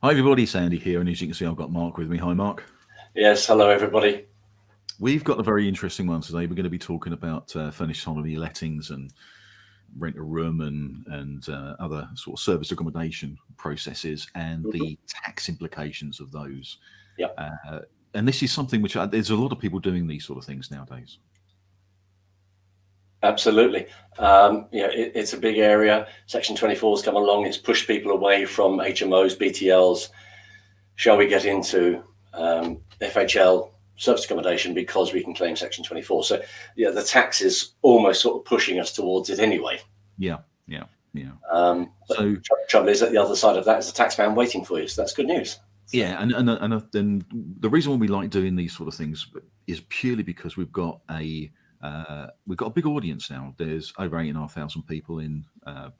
Hi everybody, Sandy here, and as you can see I've got Mark with me. Hi Mark. Yes, hello everybody. We've got a very interesting one today. We're going to be talking about furnished holiday lettings and rent a room and other sort of service accommodation processes and the tax implications of those. Yeah, And this is something which there's a lot of people doing these sort of things nowadays. absolutely. It's a big area. Section 24 has come along. It's pushed people away from HMOs, BTLs. Shall we get into FHL service accommodation because we can claim Section 24? So, yeah, the tax is almost sort of pushing us towards it anyway. Yeah. So, trouble is, at the other side of that is a tax man waiting for you. So that's good news. Yeah, and the reason why we like doing these sort of things is purely because we've got a big audience now. There's over 8,500 people in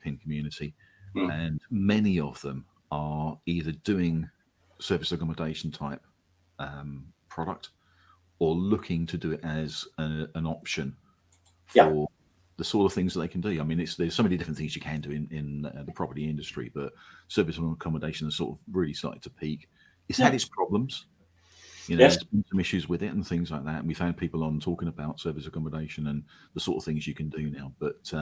PIN community, and many of them are either doing service accommodation type product or looking to do it as an option for the sort of things that they can do. I mean, there's so many different things you can do in the property industry, but service and accommodation has sort of really started to peak. It's had its problems. There's been some issues with it and things like that. And we've had people on talking about service accommodation and the sort of things you can do now. But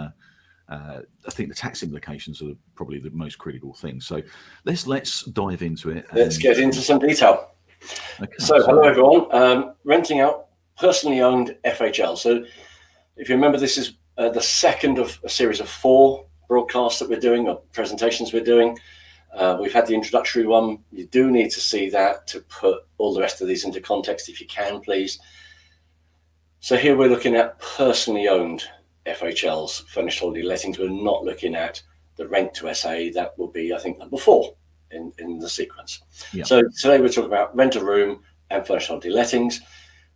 I think the tax implications are probably the most critical thing. So let's dive into it. Let's get into some detail. Okay, so hello everyone. Renting out personally owned FHL. So if you remember, this is the second of a series of 4 broadcasts that we're doing, or presentations we're doing. We've had the introductory one. You do need to see that to put all the rest of these into context, if you can, please. So here we're looking at personally owned FHLs, furnished holiday lettings. We're not looking at the rent to SA. That will be, I think, number 4 in the sequence. Yeah. So today we're talking about rent a room and furnished holiday lettings.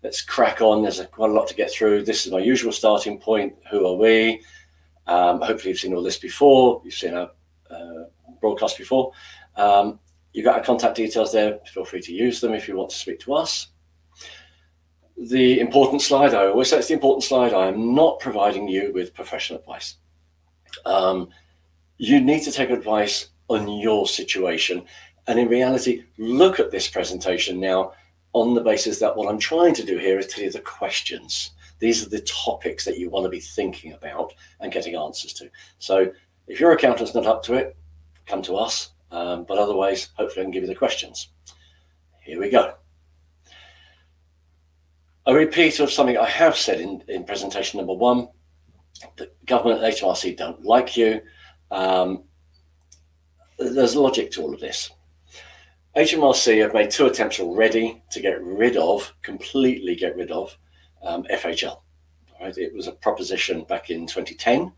Let's crack on. There's quite a lot to get through. This is my usual starting point. Who are we? Hopefully you've seen all this before. You've seen our broadcast before. You've got our contact details there. Feel free to use them if you want to speak to us. The important slide, I always say it's the important slide. I am not providing you with professional advice. You need to take advice on your situation. And in reality, look at this presentation now on the basis that what I'm trying to do here is tell you the questions. These are the topics that you want to be thinking about and getting answers to. So if your accountant's not up to it, come to us. But otherwise, hopefully I can give you the questions. Here we go. A repeat of something I have said in presentation number 1. The government and HMRC don't like you. There's logic to all of this. HMRC have made 2 attempts already to completely get rid of FHL. Right? It was a proposition back in 2010.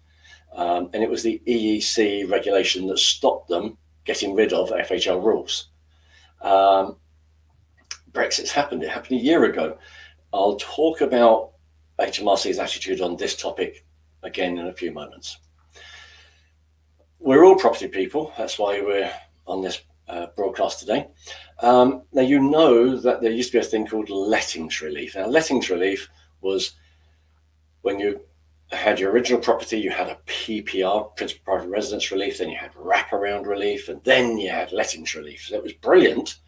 And it was the EEC regulation that stopped them getting rid of FHL rules. Brexit's happened. It happened a year ago. I'll talk about HMRC's attitude on this topic again in a few moments. We're all property people. That's why we're on this broadcast today. Now, you know that there used to be a thing called lettings relief. Now, lettings relief was when you had your original property, you had a PPR, principal private residence relief, then you had wraparound relief, and then you had lettings relief. So it was brilliant.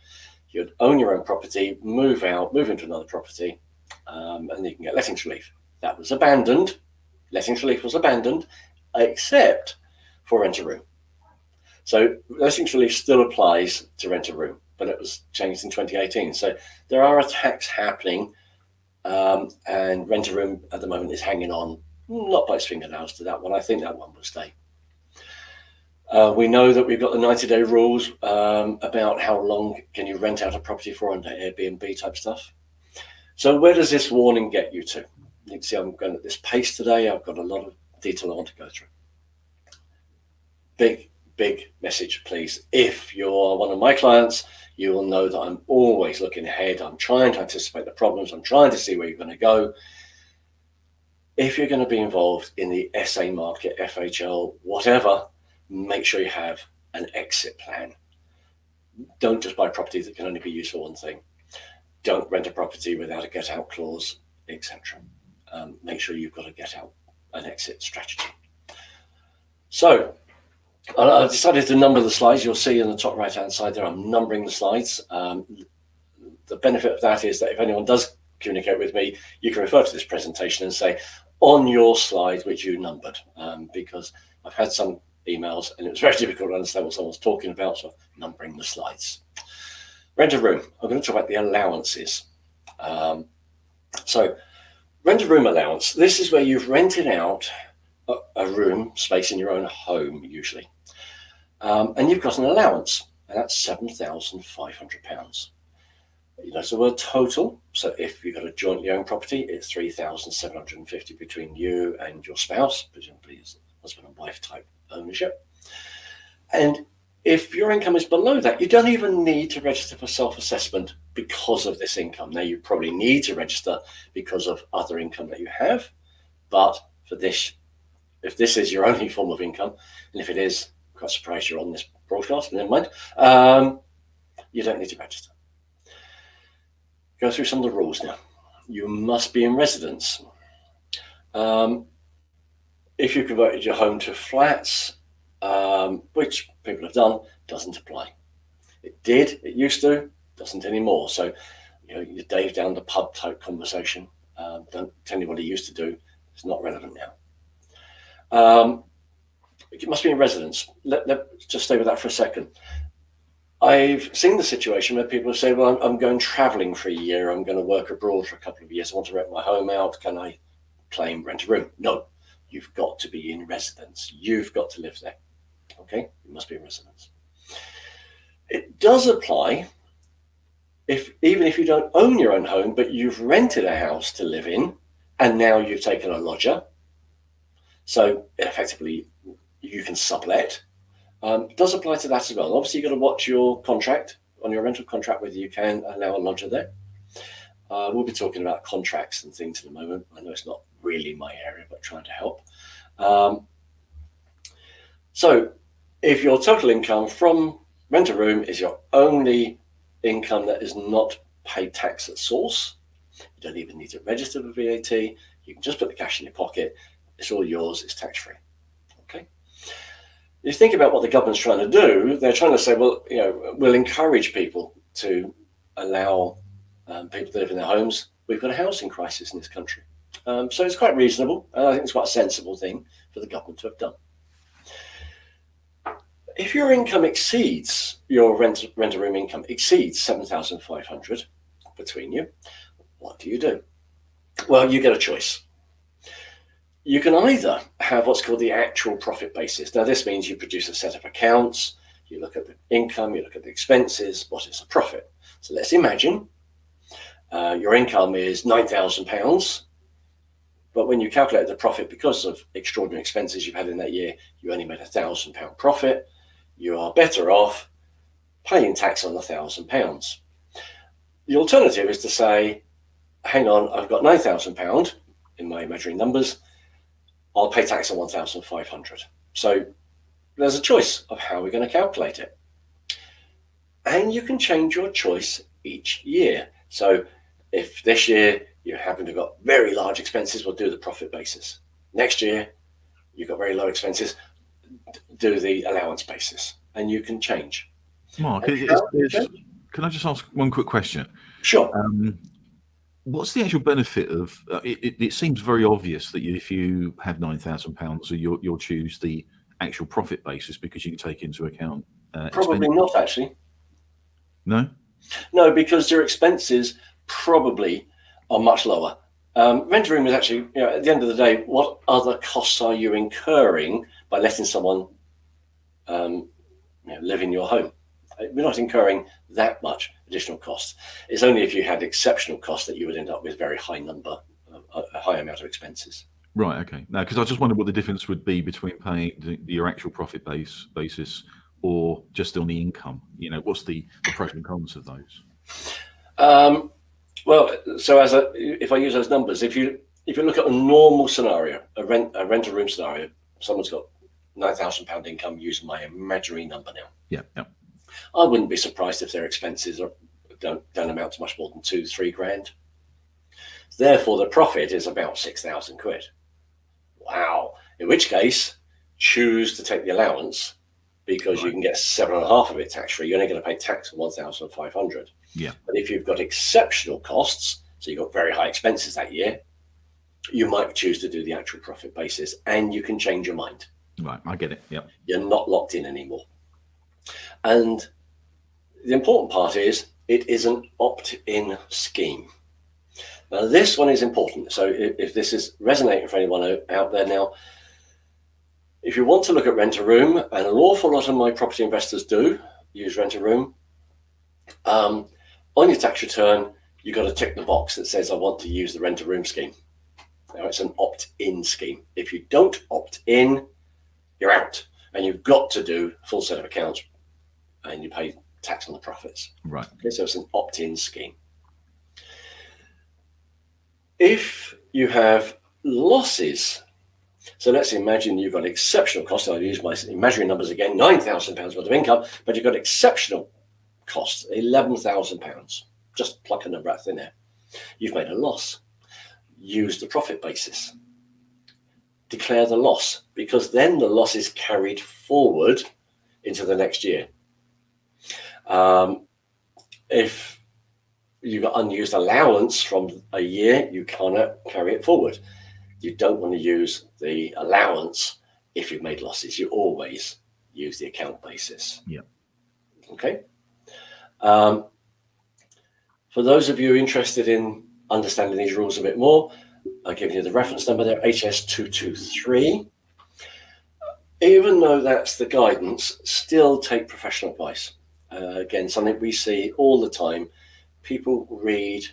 You'd own your own property, move into another property, and you can get lettings relief. That was abandoned. Lettings relief was abandoned, except for rent a room. So lettings relief still applies to rent a room, but it was changed in 2018. So there are attacks happening, and rent a room at the moment is hanging on, not by its fingernails to that one. I think that one will stay. We know that we've got the 90-day rules about how long can you rent out a property for under Airbnb type stuff. So where does this warning get you to? You can see I'm going at this pace today. I've got a lot of detail I want to go through. Big message, please. If you're one of my clients, you will know that I'm always looking ahead. I'm trying to anticipate the problems. I'm trying to see where you're going to go. If you're going to be involved in the SA market, FHL, whatever, make sure you have an exit plan. Don't just buy property that can only be used for one thing. Don't rent a property without a get out clause, etc. Make sure you've got a get out, an exit strategy. So I've decided to number the slides. You'll see in the top right-hand side there, I'm numbering the slides. The benefit of that is that if anyone does communicate with me, you can refer to this presentation and say, on your slide, which you numbered, because I've had some emails and it was very difficult to understand what someone's talking about, so I'm numbering the slides. Rent a room. I'm going to talk about the allowances. So rent a room allowance. This is where you've rented out a room space in your own home, usually. And you've got an allowance, and that's £7,500. You know, so the total. So if you've got a jointly owned property, it's £3,750 between you and your spouse, presumably it's husband and wife type ownership. And if your income is below that, you don't even need to register for self-assessment because of this income. Now, you probably need to register because of other income that you have, but for this, if this is your only form of income, and if it is, I'm quite surprised you're on this broadcast, but never mind, you don't need to register. Go through some of the rules now. You must be in residence. If you converted your home to flats, which people have done, doesn't apply. It did, it used to, doesn't anymore. So, you know, your Dave down the pub type conversation, don't tell me what he used to do, it's not relevant now. It must be in residence. Let's just stay with that for a second. I've seen the situation where people say, well, I'm going traveling for a year, I'm going to work abroad for a couple of years, I want to rent my home out, can I claim rent a room? No, you've got to be in residence. You've got to live there. Okay, you must be in residence. It does apply even if you don't own your own home, but you've rented a house to live in, and now you've taken a lodger. So effectively, you can sublet. It does apply to that as well. Obviously, you've got to watch your contract, on your rental contract, whether you can allow a lodger there. We'll be talking about contracts and things in a moment. I know it's not really my area, but trying to help. So if your total income from rent a room is your only income that is not paid tax at source, you don't even need to register for VAT. You can just put the cash in your pocket. It's all yours. It's tax-free. Okay. You think about what the government's trying to do. They're trying to say, well, you know, we'll encourage people to allow people to live in their homes. We've got a housing crisis in this country. So it's quite reasonable. And I think it's quite a sensible thing for the government to have done. If your income exceeds, your rent a room income exceeds 7,500 between you, what do? Well, you get a choice. You can either have what's called the actual profit basis. Now, this means you produce a set of accounts, you look at the income, you look at the expenses, what is the profit? So let's imagine your income is £9,000, but when you calculate the profit, because of extraordinary expenses you've had in that year, you only made £1,000 profit. You are better off paying tax on the £1,000. The alternative is to say, hang on, I've got £9,000 in my imaginary numbers, I'll pay tax on 1,500. So there's a choice of how we're going to calculate it. And you can change your choice each year. So if this year you happen to have got very large expenses, we'll do the profit basis. Next year, you've got very low expenses, do the allowance basis, and you can change. Mark, can I just ask one quick question? Sure. What's the actual benefit of it seems very obvious that if you have £9,000, you'll choose the actual profit basis because you can take into account probably not, actually. No, because your expenses probably are much lower. Rent a room is actually, you know, at the end of the day, what other costs are you incurring by letting someone live in your home? We're not incurring that much additional costs. It's only if you had exceptional costs that you would end up with a very high number, a high amount of expenses. Right. Okay. Now, because I just wondered what the difference would be between paying your actual profit basis or just on the income. You know, what's the pros and cons of those? Well, so if I use those numbers, if you look at a normal scenario, a rent a room scenario, someone's got £9,000 income using my imaginary number now. Yeah. I wouldn't be surprised if their expenses don't amount to much more than £2-3 grand. Therefore, the profit is about 6,000 quid. Wow. In which case, choose to take the allowance because you can get 7.5 of it tax-free. You're only going to pay tax on 1,500. Yeah. But if you've got exceptional costs, so you've got very high expenses that year, you might choose to do the actual profit basis, and you can change your mind. Right, I get it. Yep. You're not locked in anymore. And the important part is it is an opt-in scheme. Now, this one is important. So if this is resonating for anyone out there now, if you want to look at rent-a-room, and an awful lot of my property investors do use rent-a-room, on your tax return, you've got to tick the box that says, I want to use the rent-a-room scheme. Now, it's an opt-in scheme. If you don't opt in, you're out. And you've got to do a full set of accounts, and you pay tax on the profits. Right. Okay, so it's an opt-in scheme. If you have losses, so let's imagine you've got exceptional costs. I'll use my imaginary numbers again, £9,000 worth of income, but you've got exceptional costs, £11,000. Just pluck a number out of thin air. You've made a loss. Use the profit basis. Declare the loss, because then the loss is carried forward into the next year. If you've got unused allowance from a year, you cannot carry it forward. You don't want to use the allowance if you've made losses. You always use the account basis. Yeah. Okay. For those of you interested in understanding these rules a bit more, I'll give you the reference number there, HS223. Even though that's the guidance, still take professional advice. Again, something we see all the time. People read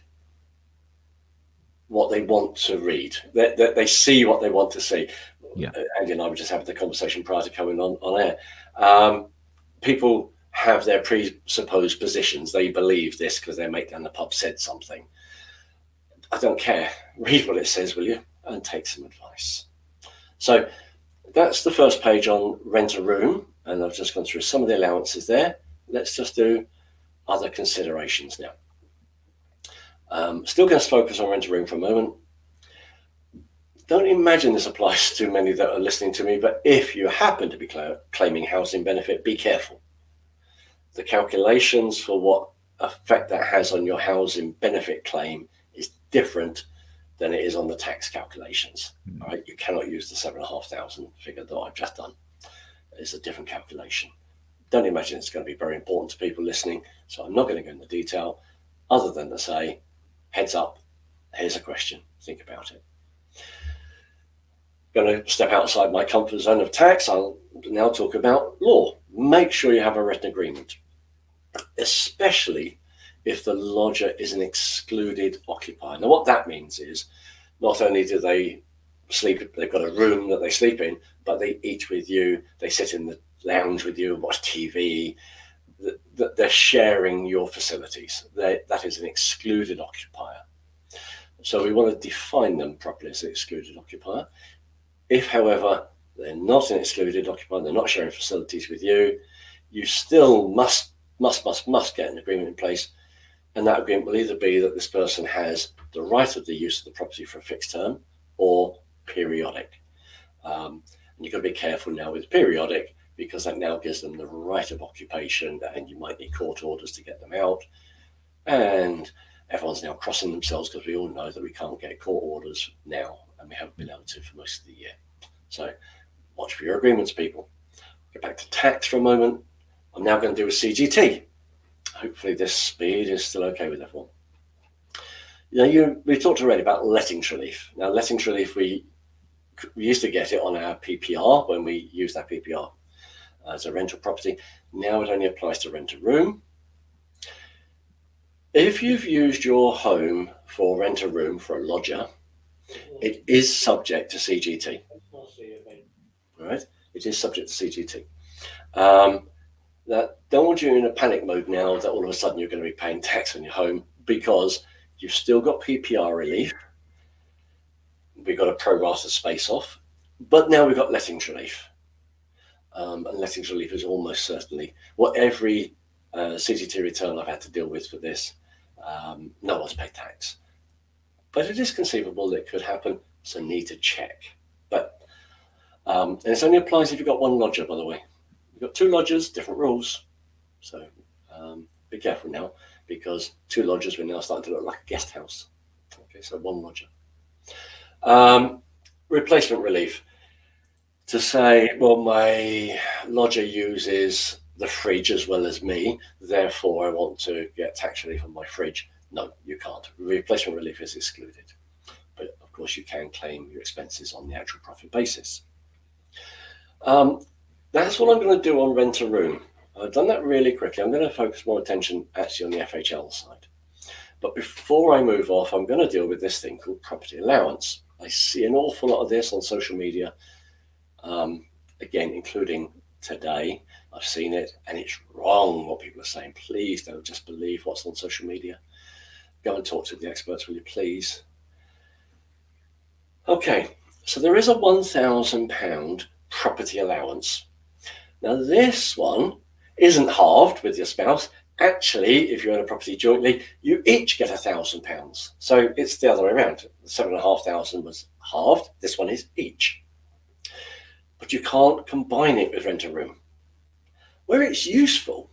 what they want to read. They see what they want to see. Yeah. Andy and I were just having the conversation prior to coming on air. People have their presupposed positions. They believe this because their mate down the pub said something. I don't care. Read what it says, will you? And take some advice. So that's the first page on rent-a-room. And I've just gone through some of the allowances there. Let's just do other considerations now. Still going to focus on rent-a-room for a moment. Don't imagine this applies to many that are listening to me, but if you happen to be claiming housing benefit, be careful. The calculations for what effect that has on your housing benefit claim is different than it is on the tax calculations. All right, you cannot use the 7,500 figure that I've just done. It's a different calculation. Don't imagine it's going to be very important to people listening, so I'm not going to go into detail other than to say, heads up, here's a question, think about it. Going to step outside my comfort zone of tax. I'll now talk about law. Make sure you have a written agreement, especially if the lodger is an excluded occupier. Now, what that means is not only do they sleep, they've got a room that they sleep in, but they eat with you, they sit in the lounge with you and watch TV. They're sharing your facilities. That is an excluded occupier. So we want to define them properly as an excluded occupier. If, however, they're not an excluded occupier, they're not sharing facilities with you, you still must get an agreement in place. And that agreement will either be that this person has the right of the use of the property for a fixed term or periodic. And you've got to be careful now with periodic, because that now gives them the right of occupation, and you might need court orders to get them out. And everyone's now crossing themselves because we all know that we can't get court orders now, and we haven't been able to for most of the year. So watch for your agreements, people. Get back to tax for a moment. I'm now going to do a CGT. Hopefully this speed is still okay with everyone. We talked already about lettings relief. Now, lettings relief, we used to get it on our PPR when we used our PPR as a rental property. Now it only applies to rent-a-room. If you've used your home for rent-a-room for a lodger, it is subject to CGT. All right, it is subject to CGT. Don't want you in a panic mode now that all of a sudden you're going to be paying tax on your home, because you've still got PPR relief. We've got a pro rata space off, but now we've got lettings relief. And lettings relief is almost certainly what every CGT return I've had to deal with for this. No one's paid tax, but it is conceivable that it could happen, so need to check. But and it only applies if you've got one lodger, by the way. You've got two lodgers, different rules. So be careful now, because two lodgers are now starting to look like a guest house. Okay, so one lodger. Replacement relief. To say, well, my lodger uses the fridge as well as me, therefore I want to get tax relief on my fridge. No, you can't. Replacement relief is excluded. But of course, you can claim your expenses on the actual profit basis. That's what I'm going to do on rent a room. I've done that really quickly. I'm going to focus more attention actually on the FHL side. But before I move off, I'm going to deal with this thing called property allowance. I see an awful lot of this on social media. Again, including today, I've seen it, and it's wrong what people are saying. Please don't just believe what's on social media. Go and talk to the experts, will you please? Okay, so there is a £1,000 property allowance. Now this one isn't halved with your spouse. Actually, if you own a property jointly, you each get £1,000. So it's the other way around. The 7,500 was halved. This one is each. But you can't combine it with rent a room. Where it's useful,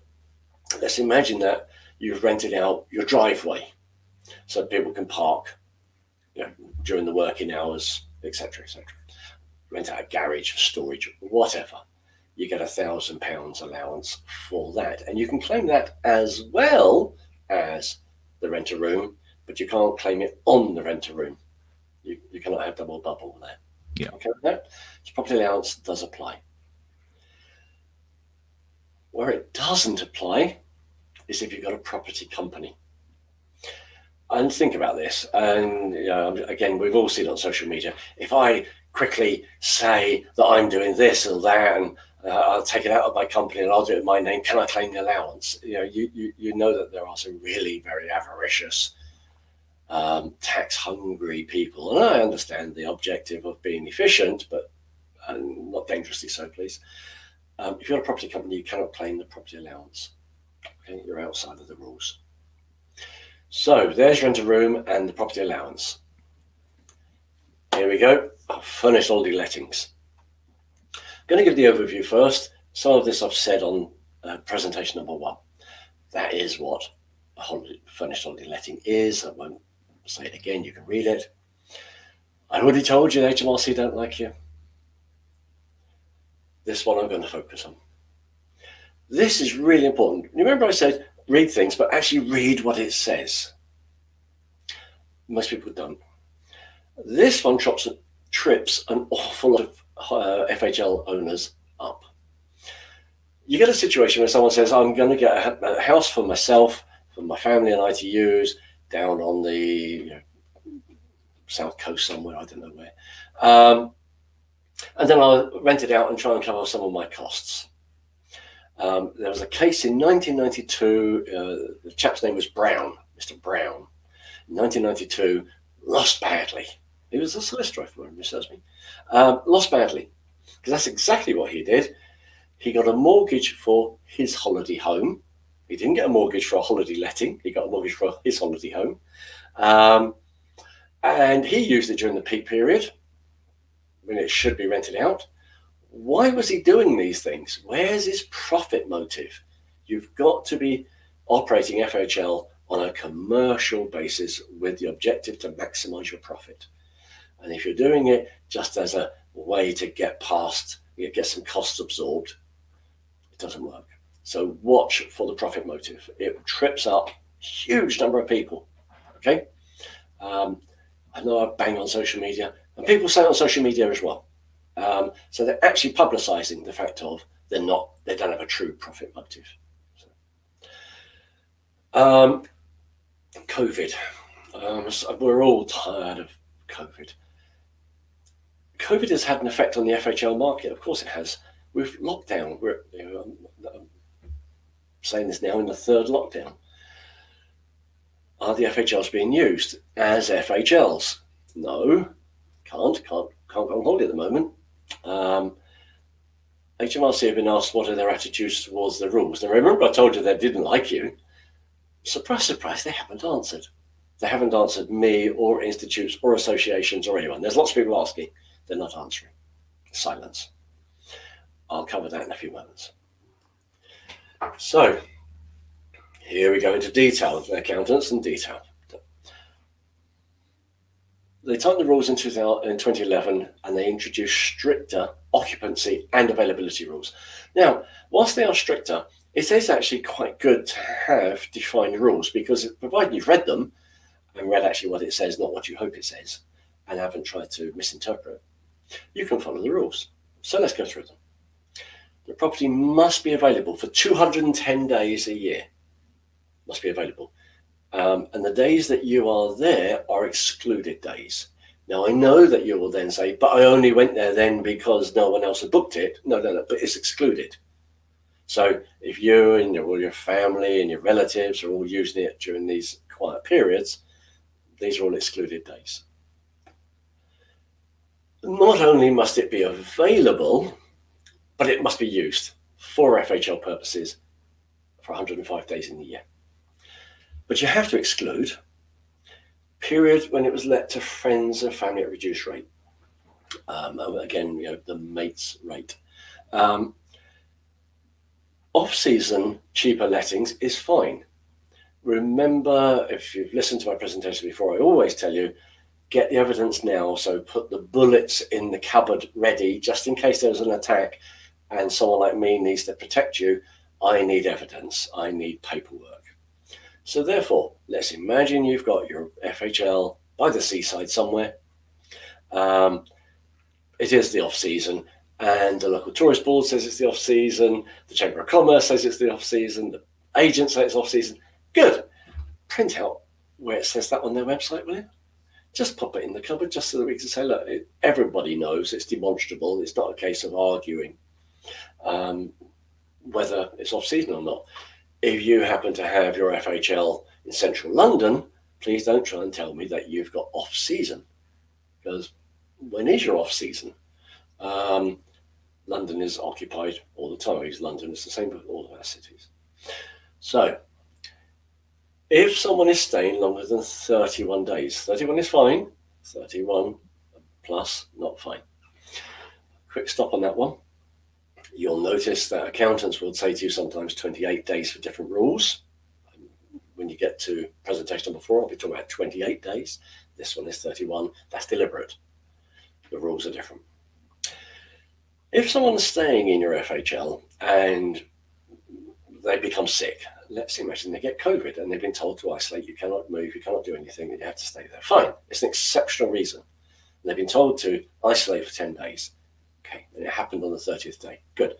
let's imagine that you've rented out your driveway so people can park, during the working hours, etc., etc. Rent out a garage for storage, whatever. You get £1,000 allowance for that, and you can claim that as well as the rent a room, but you can't claim it on the rent a room. You cannot have double bubble there. Yeah. Okay with that? So property allowance does apply. Where it doesn't apply is if you've got a property company. And think about this. And again, we've all seen it on social media. If I quickly say that I'm doing this or that, and I'll take it out of my company and I'll do it in my name, can I claim the allowance? You know that there are some really very avaricious, tax hungry people, and I understand the objective of being efficient, but not dangerously so, please. If you're a property company, you cannot claim the property allowance. Okay, you're outside of the rules. So there's rent a room and the property allowance. Here we go. Furnished holiday lettings. I'm going to give the overview first. Some of this I've said on presentation number 1. That is what a furnished holiday letting is. I won't say it again. You can read it. I already told you the HMRC don't like you. This one I'm going to focus on. This is really important. Remember I said read things, but actually read what it says. Most people don't. This one trips an awful lot of FHL owners up. You get a situation where someone says, I'm going to get a house for myself, for my family and I to use down on the south coast somewhere, I don't know where. And then I'll rent it out and try and cover some of my costs. There was a case in 1992. The chap's name was Brown, Mr. Brown. In 1992, lost badly. He was a solicitor, if memory serves me. Lost badly, because that's exactly what he did. He got a mortgage for his holiday home. He didn't get a mortgage for a holiday letting. He got a mortgage for his holiday home. And he used it during the peak period when it should be rented out. Why was he doing these things? Where's his profit motive? You've got to be operating FHL on a commercial basis with the objective to maximize your profit. And if you're doing it just as a way to get past, get some costs absorbed, it doesn't work. So watch for the profit motive. It trips up a huge number of people. Okay. I know I bang on social media, and people say it on social media as well. So they're actually publicizing the fact of they don't have a true profit motive. So, COVID. We're all tired of COVID. COVID has had an effect on the FHL market. Of course it has. With lockdown, I'm saying this now in the 3rd lockdown. Are the FHLs being used as FHLs? No, can't go on holiday at the moment. HMRC have been asked what are their attitudes towards the rules. Now remember I told you they didn't like you. Surprise, surprise, they haven't answered. They haven't answered me or institutes or associations or anyone. There's lots of people asking. They're not answering. Silence. I'll cover that in a few moments. So here we go into detail, accountants and detail. They tightened the rules in 2011 and they introduced stricter occupancy and availability rules. Now, whilst they are stricter, it is actually quite good to have defined rules, because provided you've read them and read actually what it says, not what you hope it says, and haven't tried to misinterpret, you can follow the rules. So let's go through them. The property must be available for 210 days a year. Must be available. And the days that you are there are excluded days. Now, I know that you will then say, but I only went there then because no one else had booked it. No, but it's excluded. So if you and your family and your relatives are all using it during these quiet periods, these are all excluded days. Not only must it be available, but it must be used for FHL purposes for 105 days in the year. But you have to exclude periods when it was let to friends and family at reduced rate. Again, the mates rate. Off-season cheaper lettings is fine. Remember, if you've listened to my presentation before, I always tell you, get the evidence now. So put the bullets in the cupboard ready, just in case there's an attack and someone like me needs to protect you. I need evidence. I need paperwork. So therefore, let's imagine you've got your FHL by the seaside somewhere. It is the off-season, and the local tourist board says it's the off-season. The Chamber of Commerce says it's the off-season. The agents say it's off-season. Good. Print out where it says that on their website, will you? Just pop it in the cupboard, just so that we can say, look, everybody knows, it's demonstrable. It's not a case of arguing whether it's off-season or not. If you happen to have your FHL in central London, please don't try and tell me that you've got off-season, because when is your off-season? London is occupied all the time. London is the same with all of our cities. So if someone is staying longer than 31 days, 31 is fine, 31 plus, not fine. Quick stop on that one. You'll notice that accountants will say to you sometimes 28 days for different rules. When you get to presentation number 4, I'll be talking about 28 days. This one is 31. That's deliberate. The rules are different. If someone's staying in your FHL and they become sick, let's imagine they get COVID and they've been told to isolate, you cannot move, you cannot do anything, and you have to stay there. Fine. It's an exceptional reason. They've been told to isolate for 10 days. Okay, and it happened on the 30th day. Good.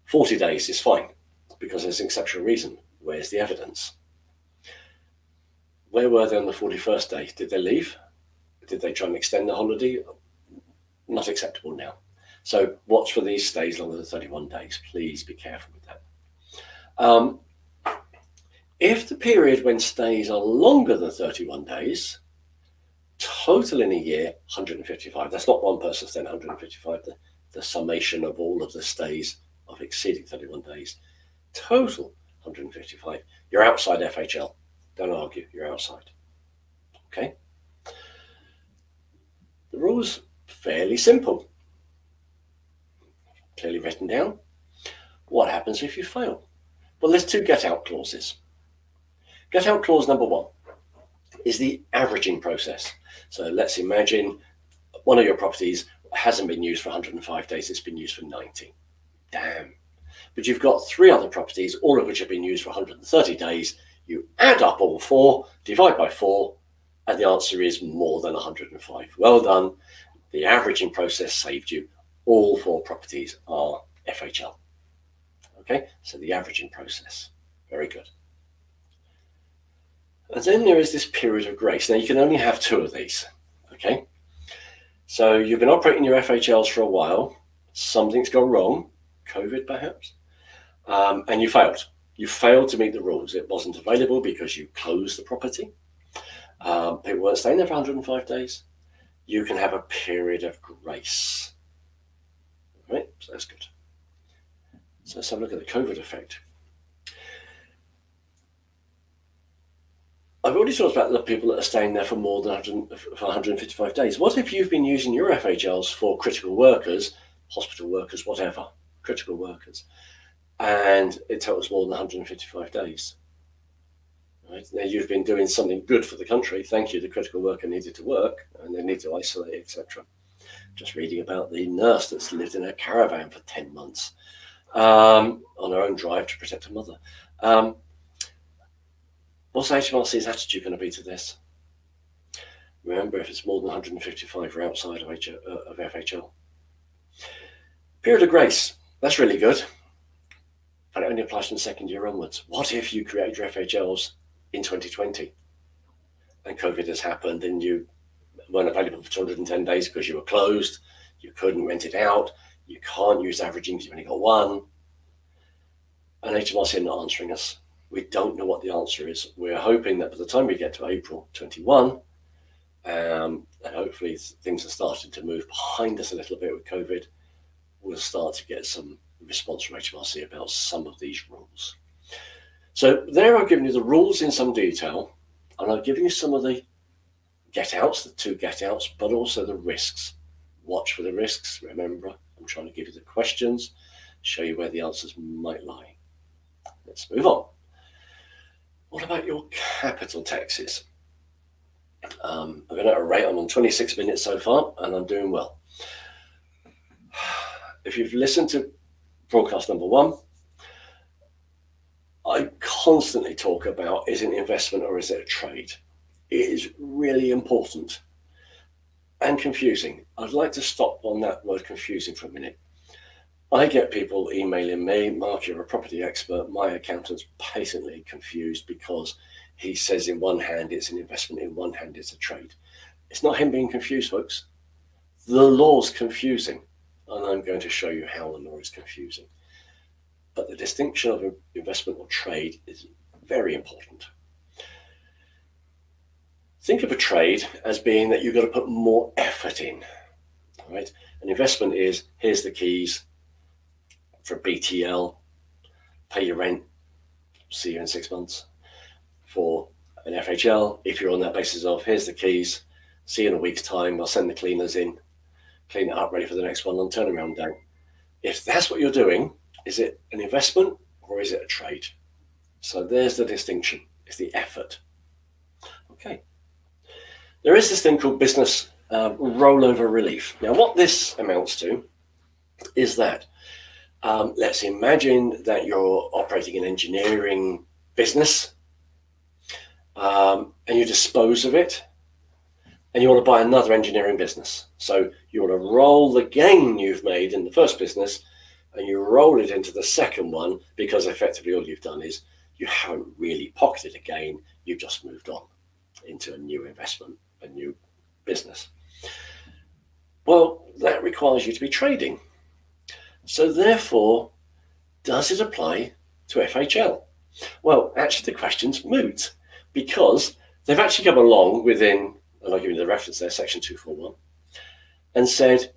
40 days is fine, because there's an exceptional reason. Where's the evidence? Where were they on the 41st day? Did they leave? Did they try and extend the holiday? Not acceptable now. So watch for these stays longer than 31 days. Please be careful with that. If the period when stays are longer than 31 days, total in a year, 155. That's not one person staying 155, the summation of all of the stays of exceeding 31 days. Total 155. You're outside FHL. Don't argue, you're outside. Okay? The rule's fairly simple. Clearly written down. What happens if you fail? Well, there's 2 get-out clauses. Get-out clause number 1 is the averaging process. So let's imagine one of your properties hasn't been used for 105 days, it's been used for 90. Damn. But you've got 3 other properties, all of which have been used for 130 days. You add up all 4, divide by 4, and the answer is more than 105. Well done. The averaging process saved you. All 4 properties are FHL. Okay, so the averaging process. Very good. And then there is this period of grace. Now, you can only have 2 of these, okay? So you've been operating your FHLs for a while. Something's gone wrong, COVID perhaps, and you failed. You failed to meet the rules. It wasn't available because you closed the property. People weren't staying there for 105 days. You can have a period of grace. All right, so that's good. So let's have a look at the COVID effect. I've already talked about the people that are staying there for more than 155 days. What if you've been using your FHLs for critical workers, hospital workers, whatever, critical workers, and it totals more than 155 days. Right? Now you've been doing something good for the country. Thank you. The critical worker needed to work and they need to isolate, etc. Just reading about the nurse that's lived in a caravan for 10 months on her own drive to protect her mother. What's HMRC's attitude going to be to this? Remember, if it's more than 155, we're outside of FHL. Period of grace. That's really good. But it only applies from the second year onwards. What if you created your FHLs in 2020 and COVID has happened and you weren't available for 210 days because you were closed, you couldn't rent it out, you can't use averaging because you've only got one, and HMRC are not answering us. We don't know what the answer is. We're hoping that by the time we get to April 21, and hopefully things are starting to move behind us a little bit with COVID, we'll start to get some response from HMRC about some of these rules. So there I've given you the rules in some detail, and I've given you some of the get-outs, the 2 get-outs, but also the risks. Watch for the risks. Remember, I'm trying to give you the questions, show you where the answers might lie. Let's move on. What about your capital taxes? I'm going to rate. I'm on 26 minutes so far, and I'm doing well. If you've listened to broadcast number 1, I constantly talk about, is it an investment or is it a trade? It is really important and confusing. I'd like to stop on that word confusing for a minute. I get people emailing me, Mark, you're a property expert. My accountant's patently confused because he says in one hand it's an investment, in one hand it's a trade. It's not him being confused, folks. The law's confusing, and I'm going to show you how the law is confusing. But the distinction of investment or trade is very important. Think of a trade as being that you've got to put more effort in, right? An investment is, here's the keys for BTL, pay your rent, see you in 6 months. For an FHL, if you're on that basis of, here's the keys, see you in a week's time, I'll send the cleaners in, clean it up, ready for the next one on turnaround day. If that's what you're doing, is it an investment or is it a trade? So there's the distinction. It's the effort. Okay. There is this thing called business rollover relief. Now, what this amounts to is that let's imagine that you're operating an engineering business and you dispose of it and you want to buy another engineering business. So you want to roll the gain you've made in the first business and you roll it into the second one, because effectively all you've done is you haven't really pocketed a gain, you've just moved on into a new investment, a new business. Well, that requires you to be trading. So therefore, does it apply to FHL? Well, actually the question's moot, because they've actually come along within, and I'll give you the reference there, section 241, and said,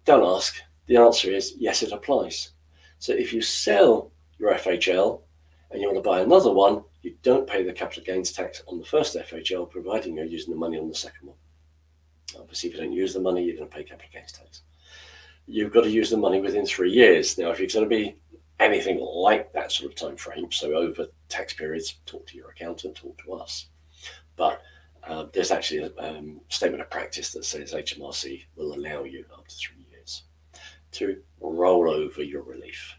don't ask. The answer is yes, it applies. So if you sell your FHL and you want to buy another one, you don't pay the capital gains tax on the first FHL, providing you're using the money on the second one. Obviously, if you don't use the money, you're going to pay capital gains tax. You've got to use the money within 3 years. Now, if you're going to be anything like that sort of time frame, so over tax periods, talk to your accountant, talk to us. But there's actually a statement of practice that says HMRC will allow you up to 3 years to roll over your relief.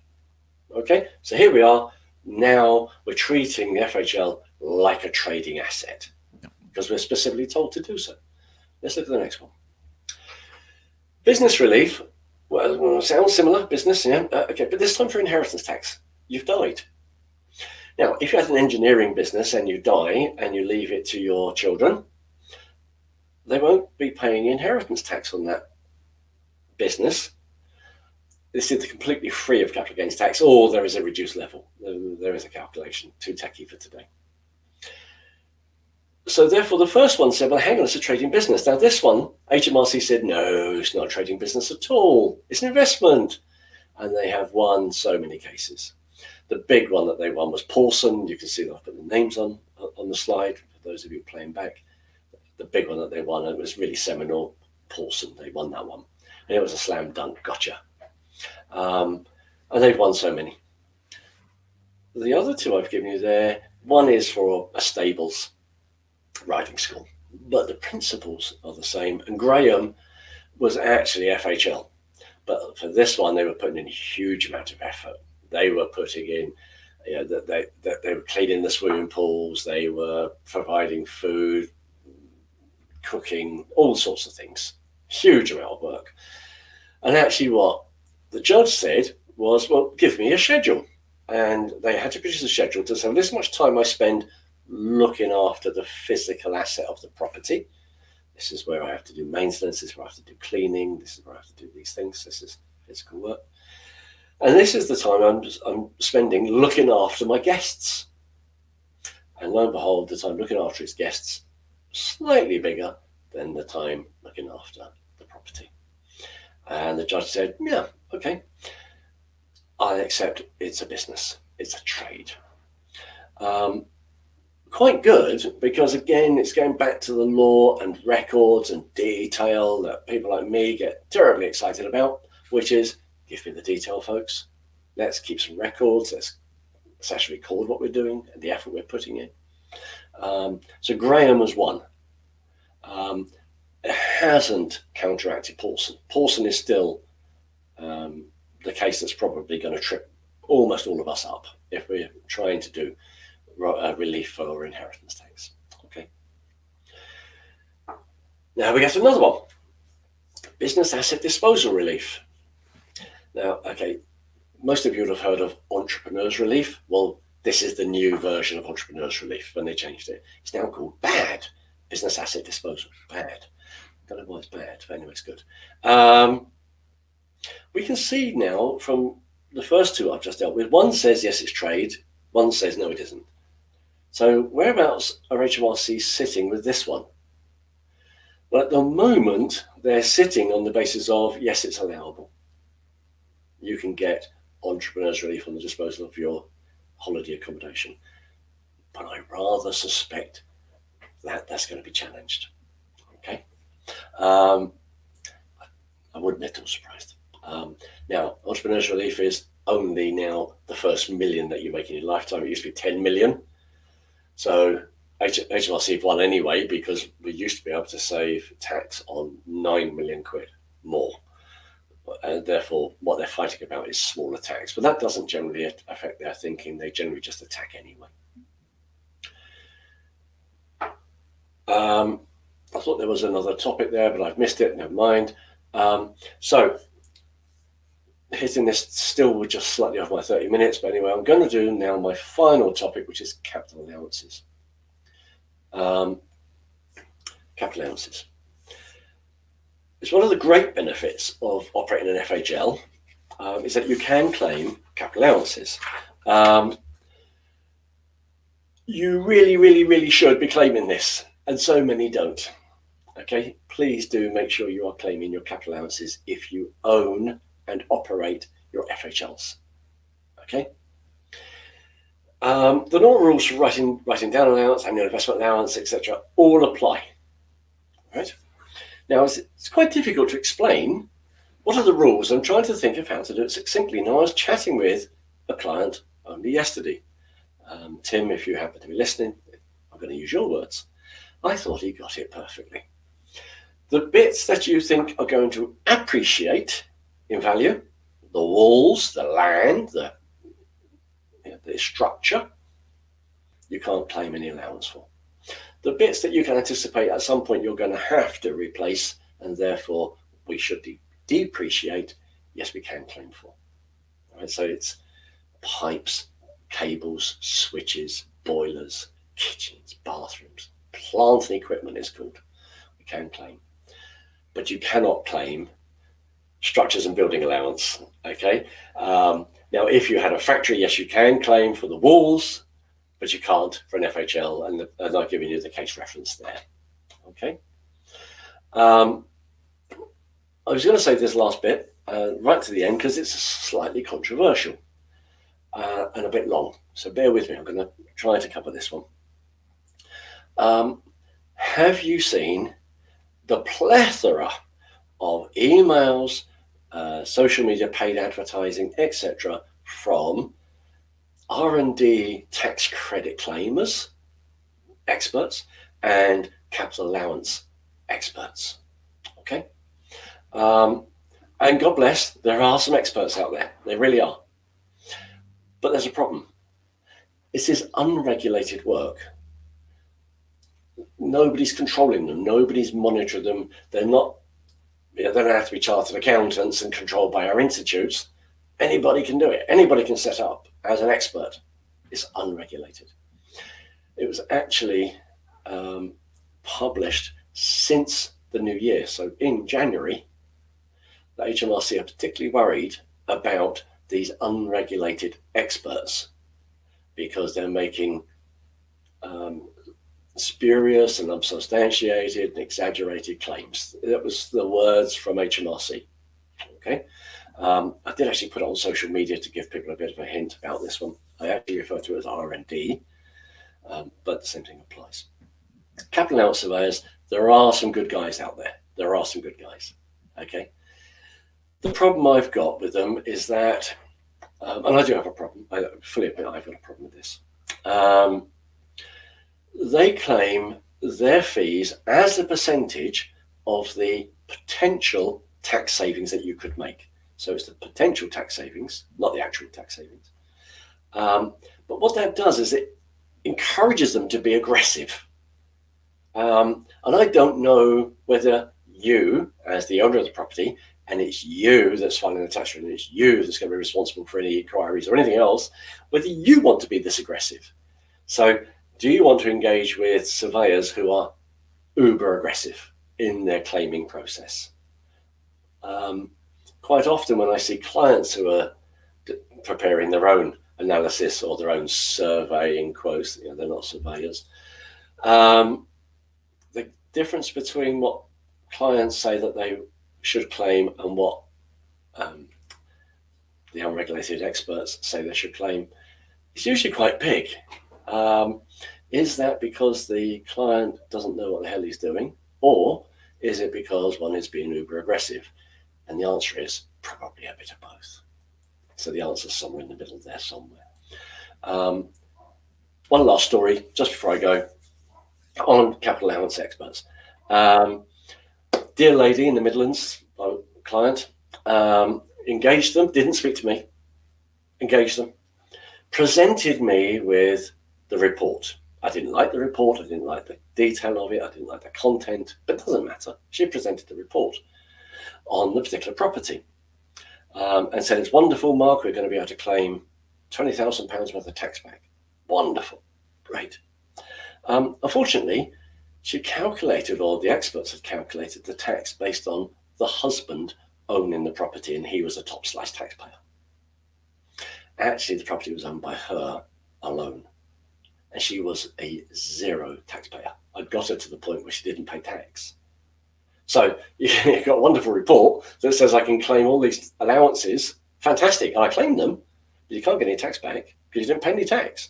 Okay, so here we are. Now we're treating the FHL like a trading asset because we're specifically told to do so. Let's look at the next one. Business relief. Well, sounds similar, business, yeah. Okay, but this time for inheritance tax. You've died. Now, if you had an engineering business and you die and you leave it to your children, they won't be paying inheritance tax on that business. This is completely free of capital gains tax, or there is a reduced level. There is a calculation, too techy for today. So therefore, the first one said, well, hang on, it's a trading business. Now this one, HMRC said, no, it's not a trading business at all. It's an investment. And they have won so many cases. The big one that they won was Paulson. You can see that I've put the names on the slide for those of you playing back. The big one that they won, it was really seminal, Paulson. They won that one. And it was a slam dunk, gotcha. And they've won so many. The other two I've given you there, one is for a stables riding school, but the principles are the same. And Graham was actually FHL, but for this one, they were putting in a huge amount of effort. They were putting in, that they were cleaning the swimming pools, they were providing food, cooking, all sorts of things. Huge amount of work. And actually, what the judge said was, well, give me a schedule. And they had to produce a schedule to say, well, this is much time I spend looking after the physical asset of the property. This is where I have to do maintenance. This is where I have to do cleaning. This is where I have to do these things. This is physical work. And this is the time I'm spending looking after my guests. And lo and behold, the time looking after his guests, slightly bigger than the time looking after the property. And the judge said, yeah, okay, I accept it's a business, it's a trade. Quite good, because again, it's going back to the law and records and detail that people like me get terribly excited about, which is, give me the detail, folks. Let's keep some records. Let's actually record what we're doing and the effort we're putting in. So Graham was one. It hasn't counteracted Paulson. Paulson is still the case that's probably going to trip almost all of us up if we're trying to do relief for inheritance tax. Okay. Now we get to another one. Business asset disposal relief. Now, okay, most of you would have heard of entrepreneurs relief. Well, this is the new version of entrepreneurs relief when they changed it. It's now called BAD, business asset disposal. BAD. Don't know why it's bad, but anyway, it's good. We can see now from the first two I've just dealt with, one says yes, it's trade, one says no, it isn't. So whereabouts are HMRC sitting with this one? Well, at the moment, they're sitting on the basis of yes, it's allowable. You can get entrepreneurs relief on the disposal of your holiday accommodation. But I rather suspect that that's going to be challenged. Okay. I wouldn't be at all surprised. Now, entrepreneurs relief is only now the first million that you make in your lifetime. It used to be 10 million. So HMRC have won anyway, because we used to be able to save tax on 9 million quid more. And therefore, what they're fighting about is smaller tax. But that doesn't generally affect their thinking. They generally just attack anyway. I thought there was another topic there, but I've missed it. Never mind. So hitting this still with just slightly off my 30 minutes. But anyway, I'm going to do now my final topic, which is capital allowances. Capital allowances. It's one of the great benefits of operating an FHL is that you can claim capital allowances. You really, really, really should be claiming this, and so many don't. Okay, please do make sure you are claiming your capital allowances if you own and operate your FHLs. Okay. The normal rules for writing down allowance, annual investment allowance, etc., all apply. Right. Now, it's quite difficult to explain what are the rules. I'm trying to think of how to do it succinctly. Now, I was chatting with a client only yesterday. Tim, if you happen to be listening, I'm going to use your words. I thought he got it perfectly. The bits that you think are going to appreciate in value, the walls, the land, the structure, you can't claim any allowance for. The bits that you can anticipate at some point you're going to have to replace, and therefore we should depreciate, yes, we can claim for. Right, so it's pipes, cables, switches, boilers, kitchens, bathrooms, plant and equipment is called. We can claim. But you cannot claim structures and building allowance, okay? Now, if you had a factory, yes, you can claim for the walls, but you can't for an FHL, and I've given you the case reference there, okay? I was going to say this last bit right to the end because it's slightly controversial and a bit long, so bear with me. I'm going to try to cover this one. Have you seen the plethora of emails, social media, paid advertising, etc., from R&D tax credit claimers, experts, and capital allowance experts. Okay. And God bless, there are some experts out there. They really are. But there's a problem. This is unregulated work. Nobody's controlling them. Nobody's monitoring them. They're not, they don't have to be chartered accountants and controlled by our institutes. Anybody can do it. Anybody can set up as an expert. It's unregulated. It was actually published since the new year. So in January, the HMRC are particularly worried about these unregulated experts because they're making spurious and unsubstantiated and exaggerated claims. That was the words from HMRC. Okay. I did actually put it on social media to give people a bit of a hint about this one. I actually refer to it as R&D, but the same thing applies. Capital allowance surveyors, there are some good guys out there. There are some good guys. Okay. The problem I've got with them is that, and I do have a problem. I fully admit I've got a problem with this. They claim their fees as a percentage of the potential tax savings that you could make. So it's the potential tax savings, not the actual tax savings. But what that does is it encourages them to be aggressive. And I don't know whether you, as the owner of the property, and it's you that's filing the tax return, it's you that's going to be responsible for any inquiries or anything else, whether you want to be this aggressive. So do you want to engage with surveyors who are uber aggressive in their claiming process? Quite often when I see clients who are preparing their own analysis or their own survey, in quotes, they're not surveyors. The difference between what clients say that they should claim and what the unregulated experts say they should claim is usually quite big. Is that because the client doesn't know what the hell he's doing, or is it because one is being uber aggressive? And the answer is probably a bit of both. So the answer is somewhere in the middle there somewhere. One last story just before I go on capital allowance experts. Dear lady in the Midlands, client, engaged them, didn't speak to me, engaged them, presented me with the report. I didn't like the report, I didn't like the detail of it, I didn't like the content, but it doesn't matter. She presented the report on the particular property and said, it's wonderful, Mark, we're going to be able to claim £20,000 worth of tax back. Wonderful, great. Unfortunately, she calculated, or the experts had calculated, the tax based on the husband owning the property, and he was a top slice taxpayer. Actually, the property was owned by her alone, and she was a zero taxpayer. I got her to the point where she didn't pay tax. So you've got a wonderful report that says I can claim all these allowances. Fantastic, I claim them, but you can't get any tax back because you didn't pay any tax.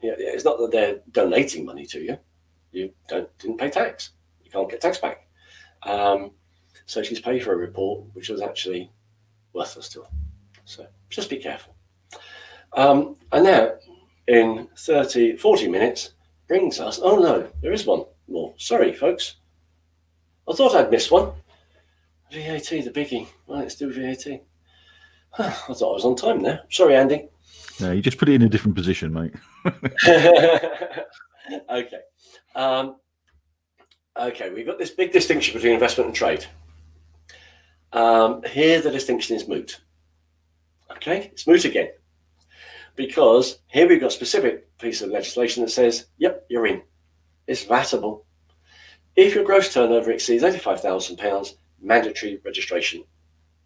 It's not that they're donating money to you. You didn't pay tax. You can't get tax back. So she's paid for a report which was actually worthless to her. So just be careful. And now in 40 minutes brings us, oh no, there is one more. Sorry, folks. I thought I'd missed one. VAT, the biggie. Right, let's do VAT. I thought I was on time there. Sorry, Andy. No, you just put it in a different position, mate. Okay. Okay, we've got this big distinction between investment and trade. Here the distinction is moot. Okay, it's moot again. Because here we've got a specific piece of legislation that says, yep, you're in. It's VATable. If your gross turnover exceeds £85,000, mandatory registration,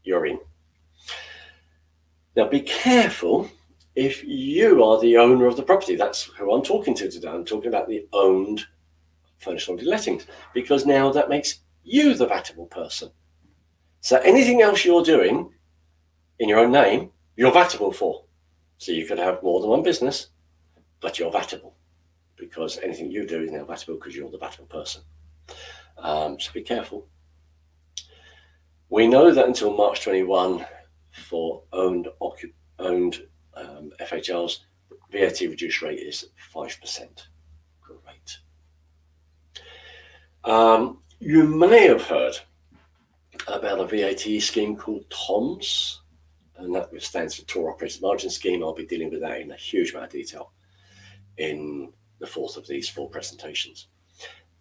you're in. Now be careful if you are the owner of the property. That's who I'm talking to today. I'm talking about the owned furnished holiday lettings, because now that makes you the VATable person. So anything else you're doing in your own name, you're VATable for. So you could have more than one business, but you're VATable, because anything you do is now VATable because you're the VATable person. So be careful. We know that until March 21 for owned FHLs, VAT reduced rate is 5%. Great. You may have heard about a VAT scheme called TOMS, and that stands for Tour Operator Margin Scheme. I'll be dealing with that in a huge amount of detail in the fourth of these 4 presentations.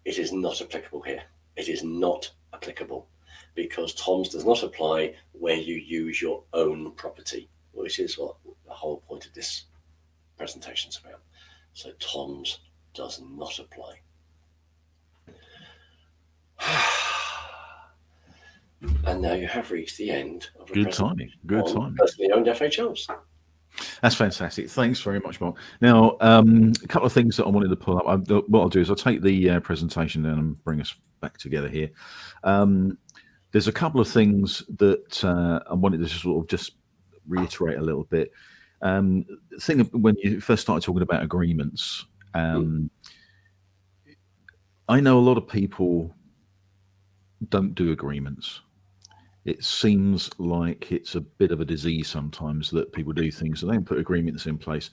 It is not applicable here. It is not applicable because TOMS does not apply where you use your own property, which is what the whole point of this presentation is about. So TOMS does not apply. And now you have reached the end of a Good timing. Good timing. Personally owned FHLs. That's fantastic. Thanks very much, Mark. Now, a couple of things that I wanted to pull up. What I'll do is I'll take the presentation down and bring us back together here. There's a couple of things that I wanted to sort of just reiterate a little bit. Thing when you first started talking about agreements, I know a lot of people don't do agreements. It seems like it's a bit of a disease sometimes that people do things and they don't put agreements in place.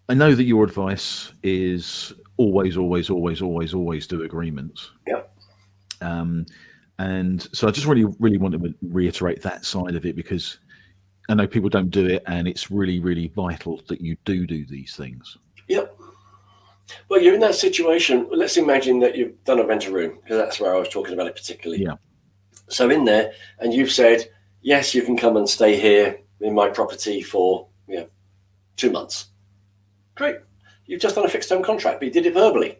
I know that your advice is always do agreements. Yep. And so I just really want to reiterate that side of it because I know people don't do it, and it's really vital that you do these things. Yep. Well, you're in that situation. Let's imagine that you've done a rent a room, because that's where I was talking about it particularly. Yeah. So in there, and you've said, yes, you can come and stay here in my property for 2 months. Great. You've just done a fixed term contract, but you did it verbally.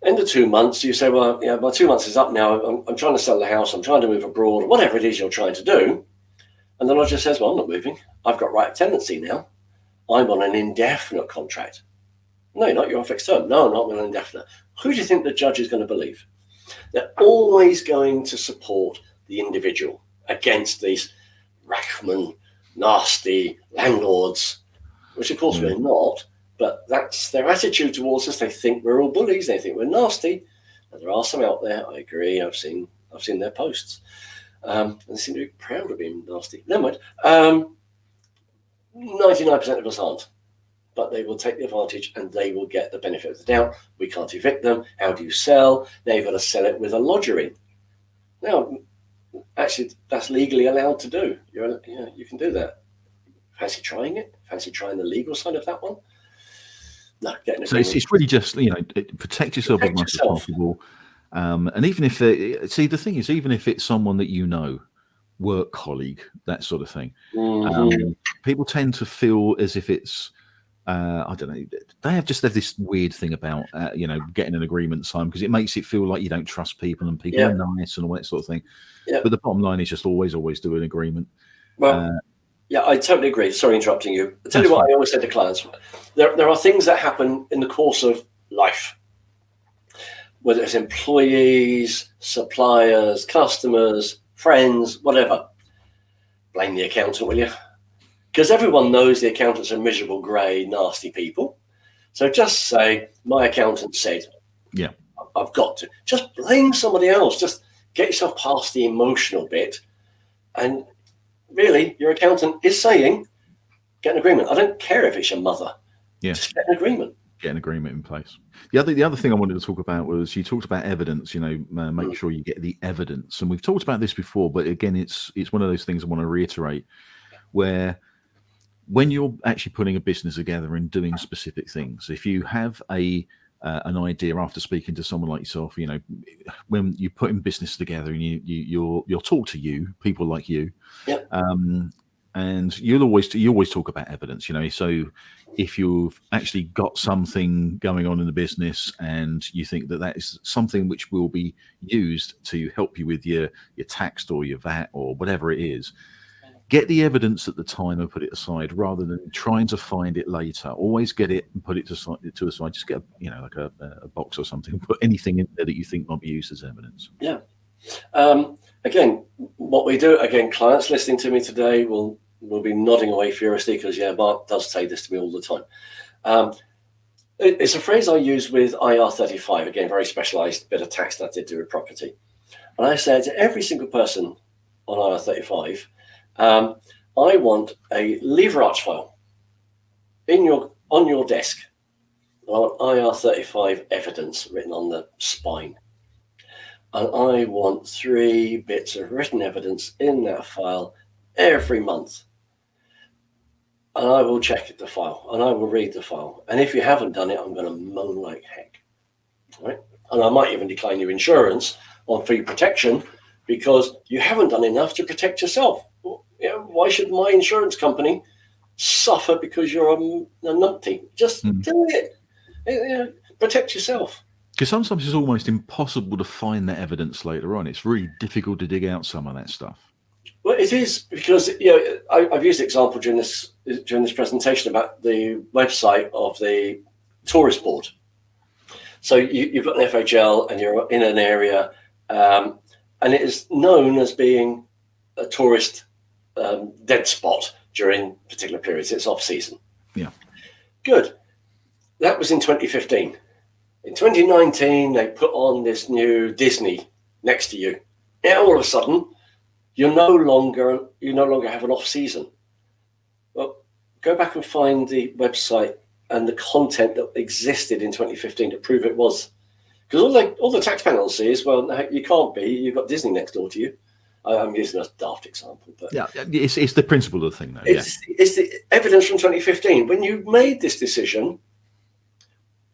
End of 2 months, you say, well, my 2 months is up now. I'm trying to sell the house. I'm trying to move abroad, or whatever it is you're trying to do. And the lodger says, well, I'm not moving. I've got right of tenancy now. I'm on an indefinite contract. No, you're not. You're on fixed term. No, I'm not on an indefinite. Who do you think the judge is going to believe? They're always going to support the individual against these Rachman, nasty landlords, which of course we're not, but that's their attitude towards us. They think we're all bullies. They think we're nasty. And there are some out there. I agree. I've seen their posts. And they seem to be proud of being nasty. Never mind. 99% of us aren't. But they will take the advantage and they will get the benefit of the doubt. We can't evict them. How do you sell? Now you've got to sell it with a lodger in. Now, actually, that's legally allowed to do. You can do that. Fancy trying it? Fancy trying the legal side of that one? No, getting it. So it's really just, protect yourself as much as possible. And even if, the thing is, even if it's someone that you know, work colleague, that sort of thing, people tend to feel as if it's, I don't know, they have this weird thing about, getting an agreement signed because it makes it feel like you don't trust people and people are nice and all that sort of thing. Yeah. But the bottom line is just always do an agreement. Well, I totally agree. Sorry, interrupting you. I'll tell you what I always say to clients. There are things that happen in the course of life, whether it's employees, suppliers, customers, friends, whatever. Blame the accountant, will you? Because everyone knows the accountants are miserable, grey, nasty people. So just say, my accountant said, I've got to. Just blame somebody else. Just get yourself past the emotional bit. And really, your accountant is saying, get an agreement. I don't care if it's your mother. Just get an agreement. Get an agreement in place. The other thing I wanted to talk about was you talked about evidence, make sure you get the evidence. And we've talked about this before, but again, it's one of those things I want to reiterate where when you're actually putting a business together and doing specific things, if you have an idea after speaking to someone like yourself, when you're putting business together and you'll talk to people like you, and you always talk about evidence, so if you've actually got something going on in the business and you think that is something which will be used to help you with your tax or your VAT or whatever it is, get the evidence at the time and put it aside rather than trying to find it later. Always get it and put it to the side. Just get a box or something. Put anything in there that you think might be used as evidence. Yeah. Again, what we do, clients listening to me today will be nodding away furiously because Mark does say this to me all the time. It's a phrase I use with IR35. Again, very specialised bit of tax that I did do with property. And I said to every single person on IR35, I want a lever arch file on your desk. I want IR35 evidence written on the spine. And I want 3 bits of written evidence in that file every month. And I will check the file and I will read the file. And if you haven't done it, I'm going to moan like heck. All right? And I might even decline your insurance on fee protection because you haven't done enough to protect yourself. Well, why should my insurance company suffer because you're a numpty? Just do it. Protect yourself. Because sometimes it's almost impossible to find that evidence later on. It's really difficult to dig out some of that stuff. Well, it is because I've used the example during this presentation about the website of the tourist board. So you've got an FHL and you're in an area, and it is known as being a tourist dead spot during particular periods. It's off season. Yeah. Good. That was in 2015. In 2019, they put on this new Disney next to you. Now all of a sudden, you no longer have an off season. Well, go back and find the website and the content that existed in 2015 to prove it was. Because all the tax panel see is, well, no, you can't be. You've got Disney next door to you. I'm using a daft example, but yeah, it's the principle of the thing, though. It's the evidence from 2015. When you made this decision,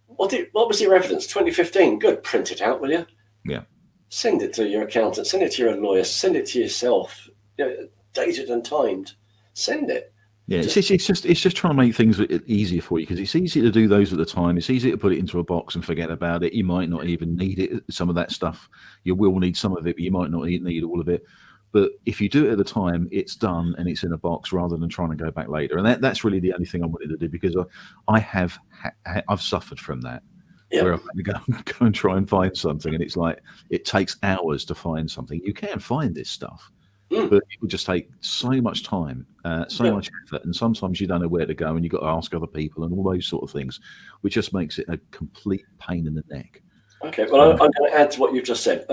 what was your evidence? 2015. Good. Print it out, will you? Yeah. Send it to your accountant. Send it to your lawyer. Send it to yourself. Dated and timed. Send it. Yeah, it's just trying to make things easier for you because it's easy to do those at the time. It's easy to put it into a box and forget about it. You might not even need it. Some of that stuff, you will need some of it, but you might not need all of it. But if you do it at the time, it's done and it's in a box rather than trying to go back later. And that's really the only thing I wanted to do because I've suffered from that. Yep. Where I've had to go and try and find something, and it's like it takes hours to find something. You can find this stuff, but it would just take so much time, much effort, and sometimes you don't know where to go, and you've got to ask other people and all those sort of things, which just makes it a complete pain in the neck. Okay, well, I'm going to add to what you've just said.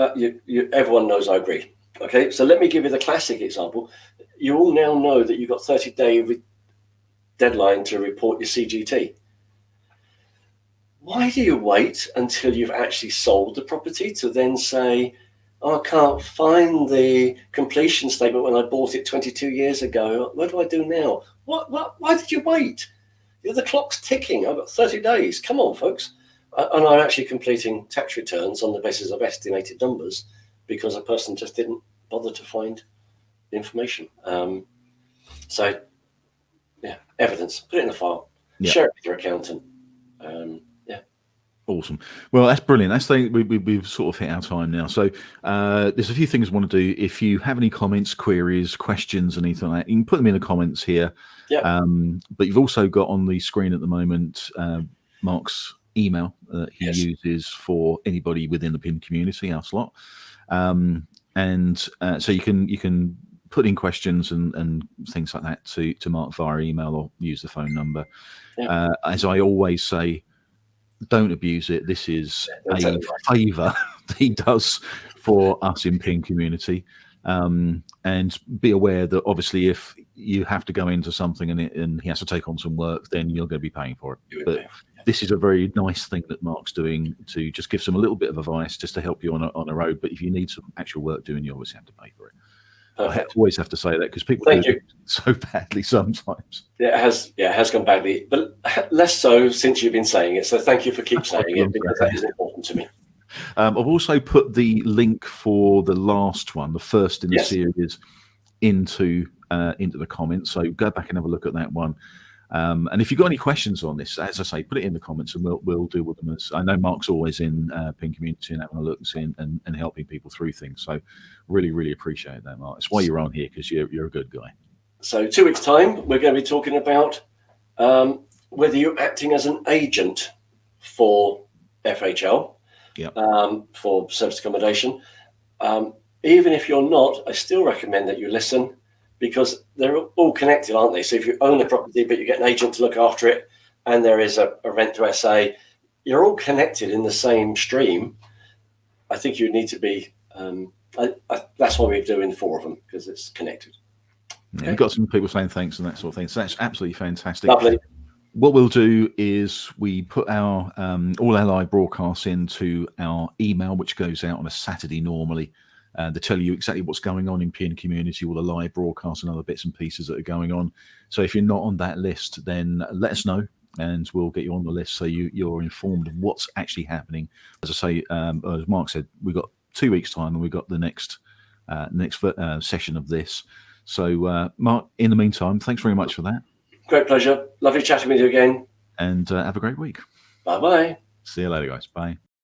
Everyone knows I agree. Okay, so let me give you the classic example. You all now know that you've got 30-day deadline to report your CGT. Why do you wait until you've actually sold the property to then say, oh, I can't find the completion statement when I bought it 22 years ago. What do I do now? Why did you wait? The clock's ticking. I've got 30 days. Come on, folks. And I'm actually completing tax returns on the basis of estimated numbers because a person just didn't bother to find the information. So, evidence. Put it in a file. Yeah. Share it with your accountant. Awesome. Well, that's brilliant. We've sort of hit our time now. So there's a few things I want to do. If you have any comments, queries, questions, anything like that, you can put them in the comments here. Yeah. But you've also got on the screen at the moment Mark's email that he uses for anybody within the PIN community, our slot. So you can put in questions and things like that to Mark via email or use the phone number. Yeah. As I always say, don't abuse it. This is a favour that he does for us in PIN community. And be aware that obviously if you have to go into something and he has to take on some work, then you're going to be paying for it. But this is a very nice thing that Mark's doing to just give some a little bit of advice just to help you on a road. But if you need some actual work doing, you always have to pay for it. Perfect. I always have to say that because people do it so badly sometimes. Yeah, it has gone badly, but less so since you've been saying it. So thank you for keep saying it because that is important to me. I've also put the link for the last one, the first in the series, into the comments. So go back and have a look at that one. And if you've got any questions on this, as I say, put it in the comments and we'll deal with them. As I know Mark's always in PIN community and having a look and helping people through things. So really, really appreciate that, Mark. It's why you're on here because you're a good guy. So 2 weeks' time, we're going to be talking about whether you're acting as an agent for FHL, for service accommodation. Even if you're not, I still recommend that you listen because they're all connected, aren't they? So if you own a property, but you get an agent to look after it, and there is a rent to SA, you're all connected in the same stream. I think you need to be, that's why we're doing 4 of them, because it's connected. Yeah, Okay. we've got some people saying thanks and that sort of thing. So that's absolutely fantastic. Lovely. What we'll do is we put our all our live broadcasts into our email, which goes out on a Saturday normally, to tell you exactly what's going on in PN community, all the live broadcasts and other bits and pieces that are going on. So if you're not on that list, then let us know, and we'll get you on the list so you're informed of what's actually happening. As I say, as Mark said, we've got 2 weeks' time, and we've got the next session of this. So, Mark, in the meantime, thanks very much for that. Great pleasure. Lovely chatting with you again. And have a great week. Bye-bye. See you later, guys. Bye.